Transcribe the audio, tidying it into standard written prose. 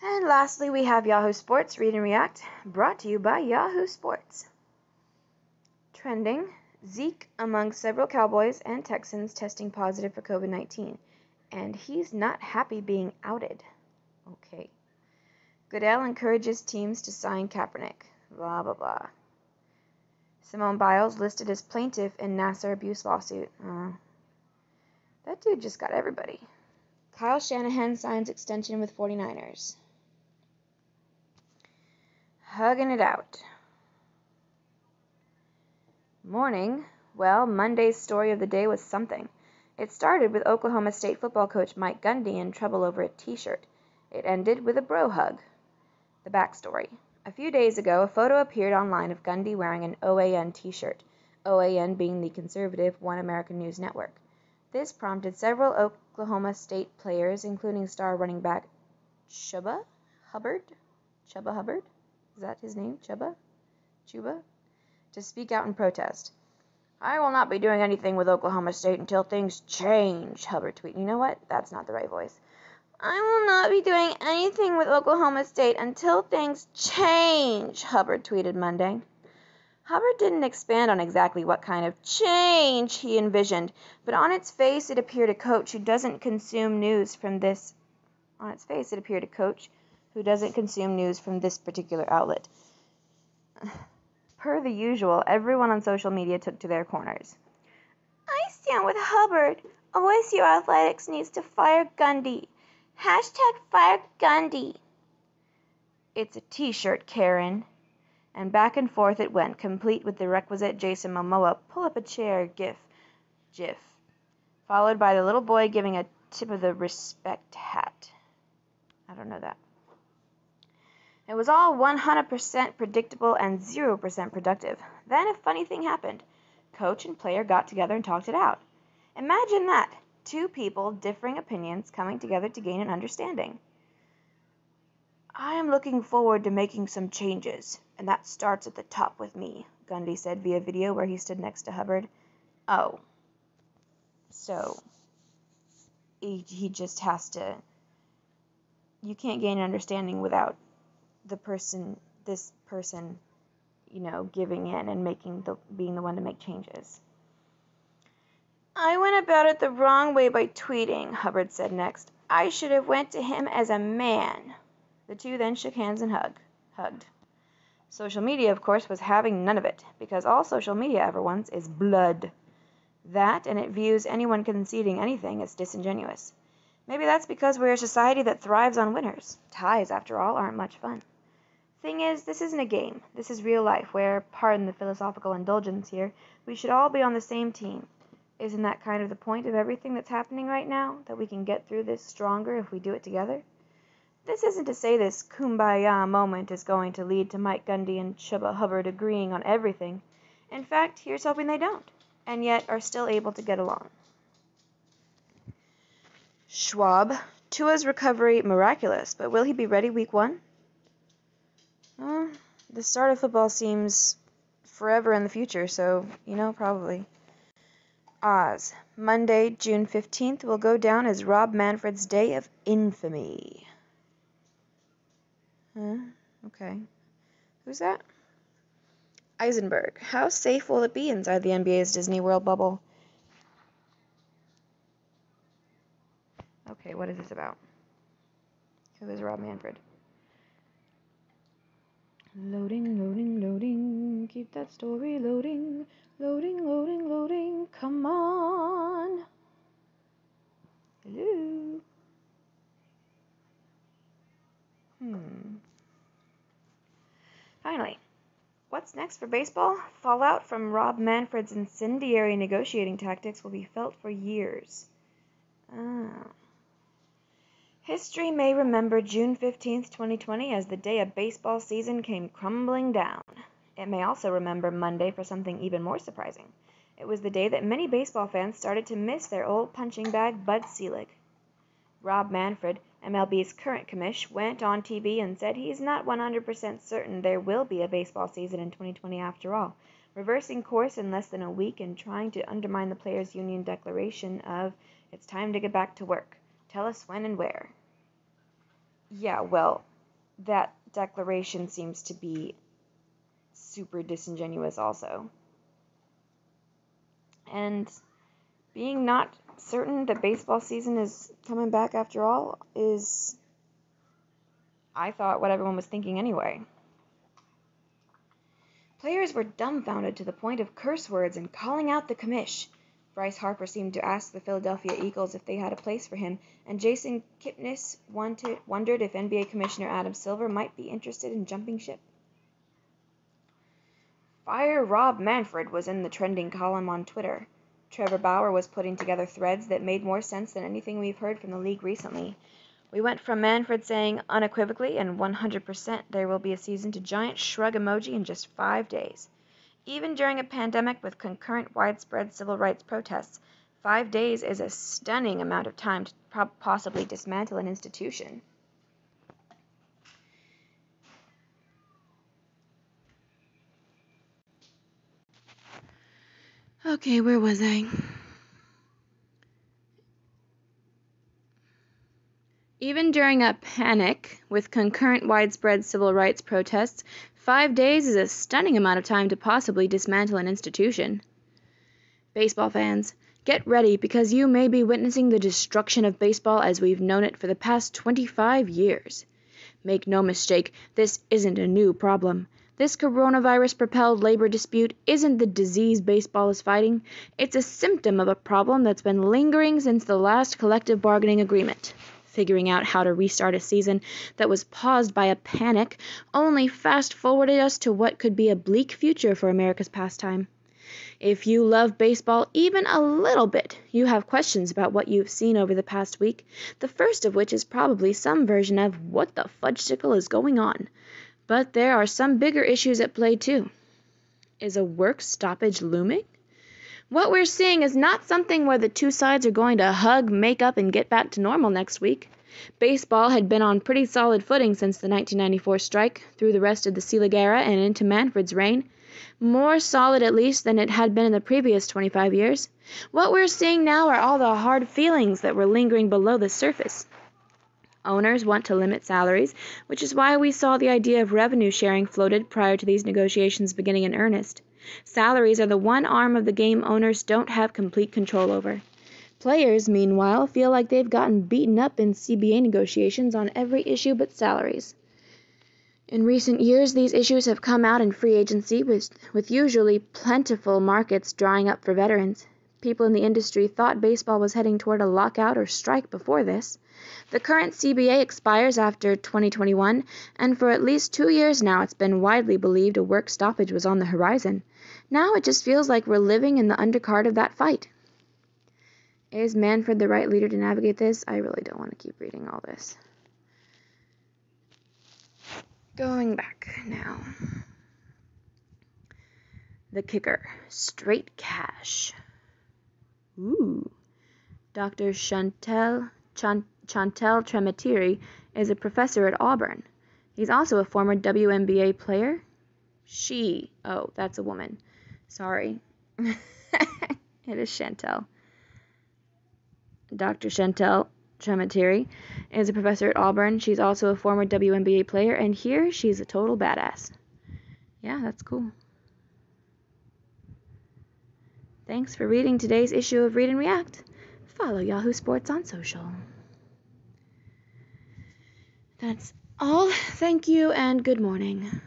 And lastly, we have Yahoo Sports Read and React, brought to you by Yahoo Sports. Trending, Zeke among several Cowboys and Texans testing positive for COVID-19, and he's not happy being outed. Okay. Goodell encourages teams to sign Kaepernick. Blah, blah, blah. Simone Biles listed as plaintiff in Nassar abuse lawsuit. That dude just got everybody. Kyle Shanahan signs extension with 49ers. Hugging it out. Morning. Well, Monday's story of the day was something. It started with Oklahoma State football coach Mike Gundy in trouble over a t-shirt. It ended with a bro hug. The backstory. A few days ago, a photo appeared online of Gundy wearing an OAN t-shirt, OAN being the conservative One American News Network. This prompted several Oklahoma State players, including star running back Chuba Hubbard? Is that his name? Chuba? To speak out in protest. I will not be doing anything with Oklahoma State until things change, Hubbard tweeted. You know what? That's not the right voice. I will not be doing anything with Oklahoma State until things change, Hubbard tweeted Monday. Hubbard didn't expand on exactly what kind of change he envisioned, but on its face it appeared a coach who doesn't consume news from this particular outlet. Per the usual, everyone on social media took to their corners. I stand with Hubbard. OSU Athletics needs to fire Gundy. #fire Gundy. It's a t-shirt, Karen. And back and forth it went, complete with the requisite Jason Momoa pull-up-a-chair gif, followed by the little boy giving a tip of the respect hat. I don't know that. It was all 100% predictable and 0% productive. Then a funny thing happened. Coach and player got together and talked it out. Imagine that. Two people, differing opinions, coming together to gain an understanding. I am looking forward to making some changes, and that starts at the top with me, Gundy said via video where he stood next to Hubbard. Oh. So, he just has to... You can't gain an understanding without this person, giving in and being the one to make changes. I went about it the wrong way by tweeting, Hubbard said next. I should have went to him as a man. The two then shook hands and hugged. Social media, of course, was having none of it, because all social media ever wants is blood. That, and it views anyone conceding anything as disingenuous. Maybe that's because we're a society that thrives on winners. Ties, after all, aren't much fun. Thing is, this isn't a game. This is real life, where, pardon the philosophical indulgence here, we should all be on the same team. Isn't that kind of the point of everything that's happening right now? That we can get through this stronger if we do it together? This isn't to say this kumbaya moment is going to lead to Mike Gundy and Chuba Hubbard agreeing on everything. In fact, here's hoping they don't, and yet are still able to get along. Schwab, Tua's recovery miraculous, but will he be ready week 1? The start of football seems forever in the future, so, probably. Oz, Monday, June 15th will go down as Rob Manfred's Day of Infamy. Okay. Who's that? Eisenberg. How safe will it be inside the NBA's Disney World bubble? Okay, what is this about? Who is Rob Manfred? Loading. Keep that story loading. Loading. Come on. Hello. Finally, what's next for baseball? Fallout from Rob Manfred's incendiary negotiating tactics will be felt for years. History may remember June 15th, 2020 as the day a baseball season came crumbling down. It may also remember Monday for something even more surprising. It was the day that many baseball fans started to miss their old punching bag, Bud Selig. Rob Manfred, MLB's current commish, went on TV and said he's not 100% certain there will be a baseball season in 2020 after all, reversing course in less than a week and trying to undermine the players' union declaration of, it's time to get back to work. Tell us when and where. Yeah, well, that declaration seems to be super disingenuous also. And being not certain that baseball season is coming back after all is, I thought, what everyone was thinking anyway. Players were dumbfounded to the point of curse words and calling out the commish. Bryce Harper seemed to ask the Philadelphia Eagles if they had a place for him, and Jason Kipnis wondered if NBA Commissioner Adam Silver might be interested in jumping ship. Fire Rob Manfred was in the trending column on Twitter. Trevor Bauer was putting together threads that made more sense than anything we've heard from the league recently. We went from Manfred saying unequivocally and 100% there will be a season to giant shrug emoji in just 5 days. Even during a pandemic with concurrent widespread civil rights protests, 5 days is a stunning amount of time to possibly dismantle an institution. Okay, where was I? Even during a panic with concurrent widespread civil rights protests, 5 days is a stunning amount of time to possibly dismantle an institution. Baseball fans, get ready because you may be witnessing the destruction of baseball as we've known it for the past 25 years. Make no mistake, this isn't a new problem. This coronavirus-propelled labor dispute isn't the disease baseball is fighting. It's a symptom of a problem that's been lingering since the last collective bargaining agreement. Figuring out how to restart a season that was paused by a panic only fast-forwarded us to what could be a bleak future for America's pastime. If you love baseball even a little bit, you have questions about what you've seen over the past week, the first of which is probably some version of what the fudgesicle is going on. But there are some bigger issues at play too. Is a work stoppage looming? What we're seeing is not something where the two sides are going to hug, make up, and get back to normal next week. Baseball had been on pretty solid footing since the 1994 strike, through the rest of the Selig era and into Manfred's reign. More solid at least than it had been in the previous 25 years. What we're seeing now are all the hard feelings that were lingering below the surface. Owners want to limit salaries, which is why we saw the idea of revenue sharing floated prior to these negotiations beginning in earnest. Salaries are the one arm of the game owners don't have complete control over. Players, meanwhile, feel like they've gotten beaten up in CBA negotiations on every issue but salaries. In recent years, these issues have come out in free agency, with usually plentiful markets drying up for veterans. People in the industry thought baseball was heading toward a lockout or strike before this. The current CBA expires after 2021, and for at least 2 years now it's been widely believed a work stoppage was on the horizon. Now it just feels like we're living in the undercard of that fight. Is Manfred the right leader to navigate this? I really don't want to keep reading all this. Going back now. The kicker. Straight cash. Ooh. Dr. Chantel Tremetiri is a professor at Auburn. He's also a former WNBA player. Oh, that's a woman. Sorry. It is Chantel. Dr. Chantel Tremetiri is a professor at Auburn. She's also a former WNBA player, and here she's a total badass. Yeah, that's cool. Thanks for reading today's issue of Read and React. Follow Yahoo Sports on social. That's all. Thank you and good morning.